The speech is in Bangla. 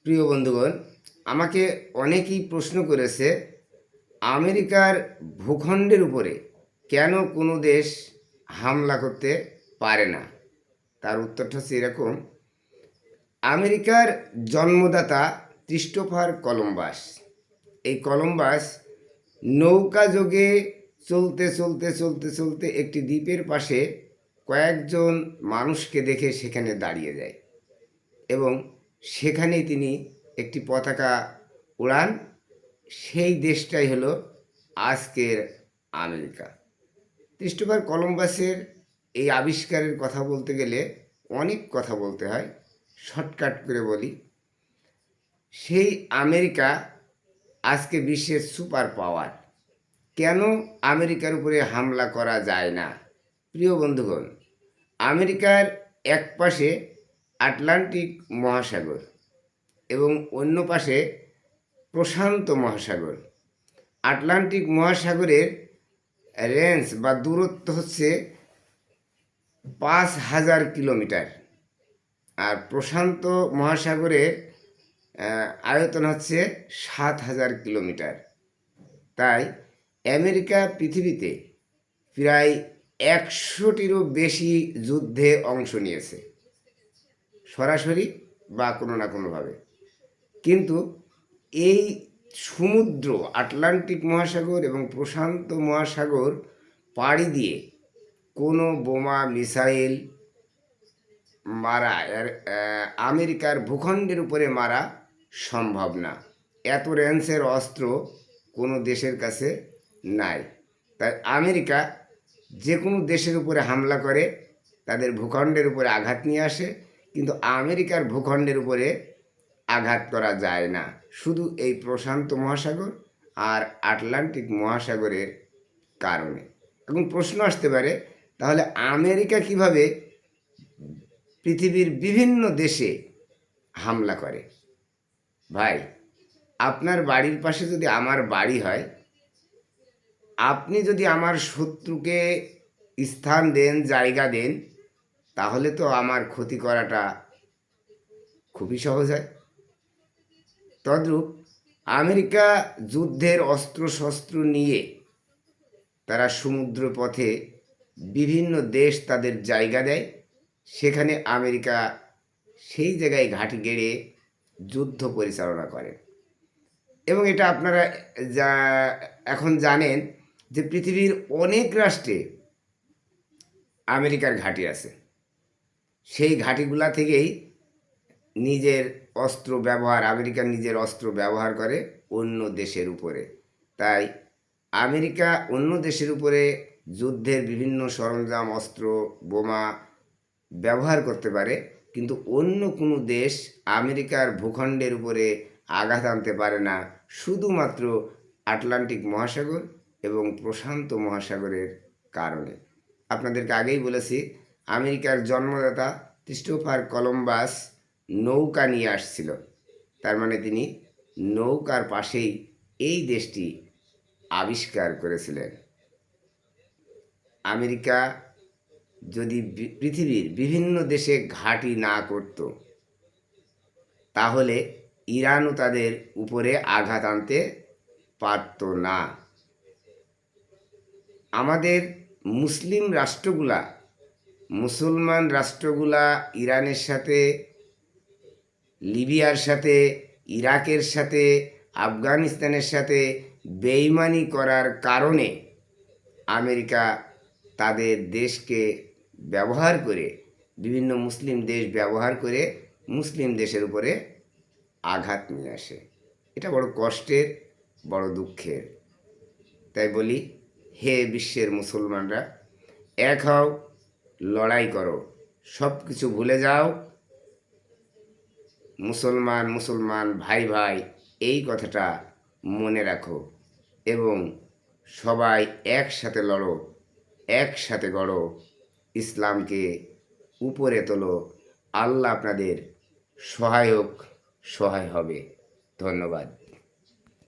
প্রিয় বন্ধুগণ, আমাকে অনেকেই প্রশ্ন করেছে আমেরিকার ভূখণ্ডের উপরে কেন কোনো দেশ হামলা করতে পারে না। তার উত্তরটা হচ্ছে এরকম: আমেরিকার জন্মদাতা ক্রিস্টোফার কলম্বাস। এই কলম্বাস নৌকা যোগে চলতে চলতে চলতে চলতে একটি দ্বীপের পাশে কয়েকজন মানুষকে দেখে সেখানে দাঁড়িয়ে যায় এবং সেখানেই তিনি একটি পতাকা উড়ান। সেই দেশটাই হলো আজকের আমেরিকা। ক্রিস্টোফার কলম্বাসের এই আবিষ্কারের কথা বলতে গেলে অনেক কথা বলতে হয়, শর্টকাট করে বলি। সেই আমেরিকা আজকে বিশ্বের সুপার পাওয়ার। কেন আমেরিকার উপরে হামলা করা যায় না? প্রিয় বন্ধুগণ, আমেরিকার এক পাশে আটলান্টিক মহাসাগর এবং অন্য পাশে প্রশান্ত মহাসাগর। আটলান্টিক মহাসাগরের রেঞ্জ বা দূরত্ব হচ্ছে 5,000 কিলোমিটার, আর প্রশান্ত মহাসাগরের আয়তন হচ্ছে 7,000 কিলোমিটার। তাই আমেরিকা পৃথিবীতে প্রায় 100টিরও বেশি যুদ্ধে অংশ নিয়েছে, সরাসরি বা কোনো না কোনোভাবে। কিন্তু এই সমুদ্র, আটলান্টিক মহাসাগর এবং প্রশান্ত মহাসাগর পাড়ি দিয়ে কোনো বোমা মিসাইল মারা আমেরিকার ভূখণ্ডের উপরে মারা সম্ভব না। এত রেঞ্জের অস্ত্র কোনো দেশের কাছে নাই। তাই আমেরিকা যে কোনো দেশের উপরে হামলা করে, তাদের ভূখণ্ডের উপরে আঘাত নিয়ে আসে, কিন্তু আমেরিকার ভূখণ্ডের উপরে আঘাত করা যায় না, শুধু এই প্রশান্ত মহাসাগর আর আটলান্টিক মহাসাগরের কারণে। এখন প্রশ্ন আসতে পারে, তাহলে আমেরিকা কিভাবে পৃথিবীর বিভিন্ন দেশে হামলা করে? ভাই, আপনার বাড়ির পাশে যদি আমার বাড়ি হয়, আপনি যদি আমার শত্রুকে স্থান দেন, জায়গা দেন, তাহলে তো আমার ক্ষতি করাটা খুবই সহজ হয়। তদ্রূপ আমেরিকা যুদ্ধের অস্ত্রশস্ত্র নিয়ে তারা সমুদ্র পথে বিভিন্ন দেশ তাদের জায়গা দেয়, সেখানে আমেরিকা সেই জায়গায় ঘাঁটি গেড়ে যুদ্ধ পরিচালনা করে। এবং এটা আপনারা এখন জানেন যে পৃথিবীর অনেক রাষ্ট্রে আমেরিকার ঘাঁটি আছে। সেই ঘাঁটিগুলা থেকেই নিজের অস্ত্র ব্যবহার, আমেরিকা নিজের অস্ত্র ব্যবহার করে অন্য দেশের উপরে। তাই আমেরিকা অন্য দেশের উপরে যুদ্ধের বিভিন্ন সরঞ্জাম, অস্ত্র, বোমা ব্যবহার করতে পারে, কিন্তু অন্য কোনো দেশ আমেরিকার ভূখণ্ডের উপরে আঘাত আনতে পারে না, শুধুমাত্র আটলান্টিক মহাসাগর এবং প্রশান্ত মহাসাগরের কারণে। আপনাদেরকে আগেই বলেছি, আমেরিকার জন্মদাতা ক্রিস্টোফার কলম্বাস নৌকা নিয়ে আসছিল, তার মানে তিনি নৌকার পাশেই এই দেশটি আবিষ্কার করেছিলেন। আমেরিকা যদি পৃথিবীর বিভিন্ন দেশে ঘাঁটি না করত, তাহলে ইরানও তাদের উপরে আঘাত আনতে পারত না। আমাদের মুসলিম রাষ্ট্রগুলা, মুসলমান রাষ্ট্রগুলা ইরানের সাথে, লিবিয়ার সাথে, ইরাকের সাথে, আফগানিস্তানের সাথে বেইমানি করার কারণে আমেরিকা তাদের দেশকে ব্যবহার করে, বিভিন্ন মুসলিম দেশ ব্যবহার করে মুসলিম দেশের উপরে আঘাত নিয়ে আসে। এটা বড় কষ্টের, বড় দুঃখের। তাই বলি, হে বিশ্বের মুসলমানরা, এক হও, লড়াই করো, সব কিছু ভুলে যাও, মুসলমান মুসলমান, ভাই ভাই, এই কথাটা মনে রাখো এবং সবাই একসাথে লড়ো, একসাথে গড়ো, ইসলামকে উপরে তোলো। আল্লাহ আপনাদের সহায় হবে। ধন্যবাদ।